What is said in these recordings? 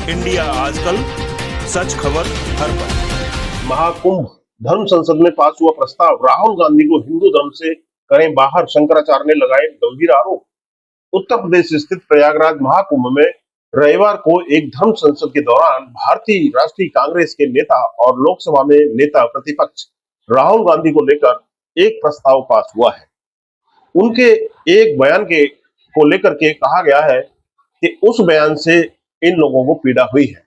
India आजकल, सच खबर हर पल। महाकुंभ धर्म संसद में पास हुआ प्रस्ताव, राहुल गांधी को हिंदू धर्म से करें बाहर, शंकराचार्य ने लगाए गंभीर आरोप। उत्तर प्रदेश स्थित प्रयागराज महाकुंभ में रविवार को एक धर्म संसद के दौरान भारतीय राष्ट्रीय कांग्रेस के नेता और लोकसभा में नेता प्रतिपक्ष राहुल गांधी को लेकर एक प्रस्ताव पास हुआ है। उनके एक बयान के को लेकर के कहा गया है कि उस बयान से इन लोगों को पीड़ा हुई है।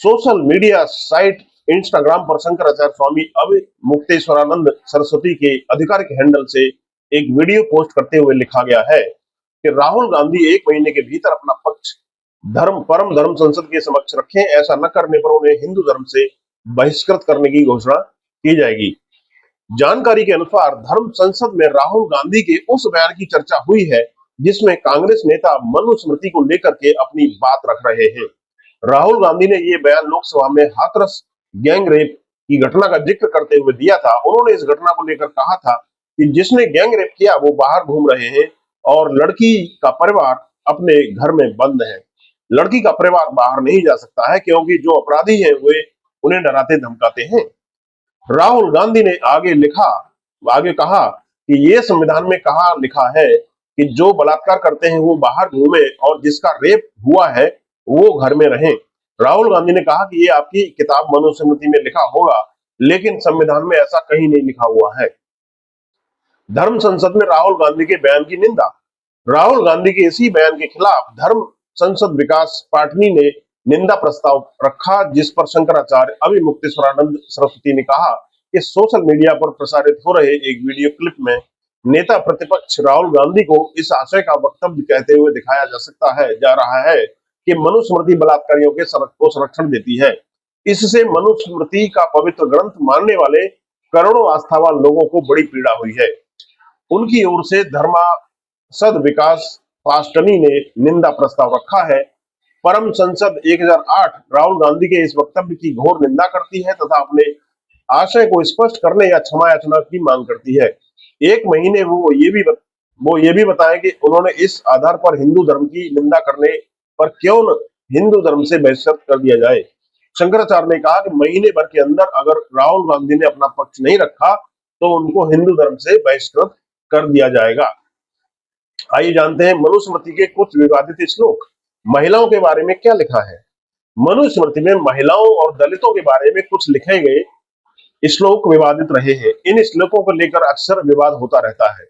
सोशल मीडिया साइट इंस्टाग्राम पर शंकराचार्य स्वामी अवमुक्तेश्वरानंद सरस्वती के आधिकारिक हैंडल से एक वीडियो पोस्ट करते हुए लिखा गया है कि राहुल गांधी 1 महीने के भीतर अपना पक्ष परम धर्म संसद के समक्ष रखें, ऐसा न करने पर उन्हें हिंदू धर्म से बहिष्कृत करने की घोषणा की जाएगी। जानकारी के अनुसार धर्म संसद में राहुल गांधी के उस बयान की चर्चा हुई है जिसमें कांग्रेस नेता मनुस्मृति को लेकर के अपनी बात रख रहे हैं। राहुल गांधी ने ये बयान लोकसभा में हाथरस गैंग रेप की घटना का जिक्र करते हुए दिया था। उन्होंने इस घटना को लेकर कहा था कि जिसने गैंग रेप किया वो बाहर घूम रहे हैं और लड़की का परिवार अपने घर में बंद है। लड़की का परिवार बाहर नहीं जा सकता है क्योंकि जो अपराधी हैं वे उन्हें डराते धमकाते हैं। राहुल गांधी ने आगे कहा कि ये संविधान में कहा लिखा है कि जो बलात्कार करते हैं वो बाहर घूमे और जिसका रेप हुआ है वो घर में रहें। राहुल गांधी ने कहा कि ये आपकी किताब मनुस्मृति में लिखा होगा, लेकिन संविधान में ऐसा कहीं नहीं लिखा हुआ है। धर्म संसद में राहुल गांधी के बयान की निंदा। राहुल गांधी के इसी बयान के खिलाफ धर्म संसद विकास पाटनी ने निंदा प्रस्ताव रखा, जिस पर शंकराचार्य अवमुक्तेश्वरानंद सरस्वती ने कहा कि सोशल मीडिया पर प्रसारित हो रहे एक वीडियो क्लिप में नेता प्रतिपक्ष राहुल गांधी को इस आशय का वक्तव्य कहते हुए दिखाया जा रहा है कि मनुस्मृति बलात्कारियों के को संरक्षण देती है। इससे मनुस्मृति का पवित्र ग्रंथ मानने वाले करोड़ों आस्थावान लोगों को बड़ी पीड़ा हुई है। उनकी ओर से धर्मासद विकास पास्टनी ने निंदा प्रस्ताव रखा है। परम संसद 1008 राहुल गांधी के इस वक्तव्य की घोर निंदा करती है तथा अपने आशय को स्पष्ट करने या क्षमा याचना की मांग करती है। 1 महीने वो ये भी बताएं कि उन्होंने इस आधार पर हिंदू धर्म की निंदा करने पर क्यों न हिंदू धर्म से बहिष्कृत कर दिया जाए। शंकराचार्य ने कहा कि महीने भर के अंदर अगर राहुल गांधी ने अपना पक्ष नहीं रखा तो उनको हिंदू धर्म से बहिष्कृत कर दिया जाएगा। आइए जानते हैं मनुस्मृति के कुछ विवादित श्लोक। महिलाओं के बारे में क्या लिखा है। मनुस्मृति में महिलाओं और दलितों के बारे में कुछ लिखे गए श्लोक विवादित रहे हैं। इन श्लोकों को लेकर अक्सर विवाद होता रहता है।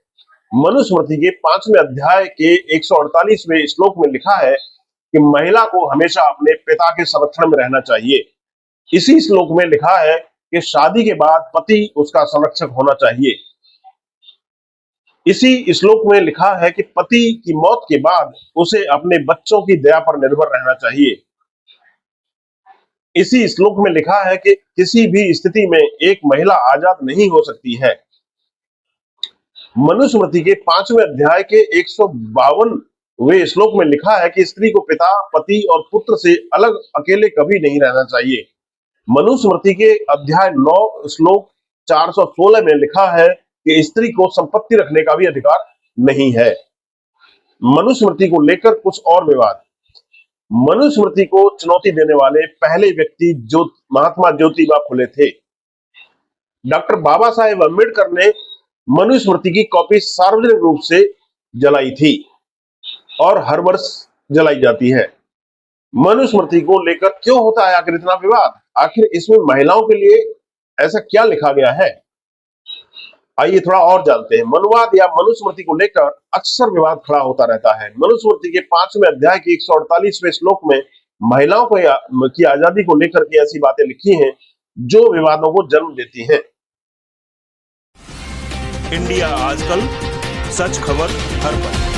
मनुस्मृति के 5वें अध्याय के 148वें श्लोक में लिखा है कि महिला को हमेशा अपने पिता के संरक्षण में रहना चाहिए। इसी श्लोक में लिखा है कि शादी के बाद पति उसका संरक्षक होना चाहिए। इसी श्लोक में लिखा है कि पति की मौत के बाद उसे अपने बच्चों की दया पर निर्भर रहना चाहिए। इसी श्लोक में लिखा है कि किसी भी स्थिति में एक महिला आजाद नहीं हो सकती है। मनुस्मृति के 5वें अध्याय के 152वें श्लोक में लिखा है कि स्त्री को पिता, पति और पुत्र से अलग अकेले कभी नहीं रहना चाहिए। मनुस्मृति के अध्याय 9 श्लोक 416 में लिखा है कि स्त्री को संपत्ति रखने का भी अधिकार नहीं है। मनुस्मृति को लेकर कुछ और विवाद। मनुस्मृति को चुनौती देने वाले पहले व्यक्ति महात्मा ज्योतिबा फुले थे। डॉक्टर बाबा साहेब अम्बेडकर ने मनुस्मृति की कॉपी सार्वजनिक रूप से जलाई थी और हर वर्ष जलाई जाती है। मनुस्मृति को लेकर क्यों होता है आखिर इतना विवाद? आखिर इसमें महिलाओं के लिए ऐसा क्या लिखा गया है? आइए थोड़ा और जानते हैं। मनुवाद या मनुस्मृति को लेकर अक्सर विवाद खड़ा होता रहता है। मनुस्मृति के 5वें अध्याय के 148वें श्लोक में महिलाओं की आजादी को लेकर के ऐसी बातें लिखी हैं जो विवादों को जन्म देती हैं। इंडिया आजकल, सच खबर हर पल।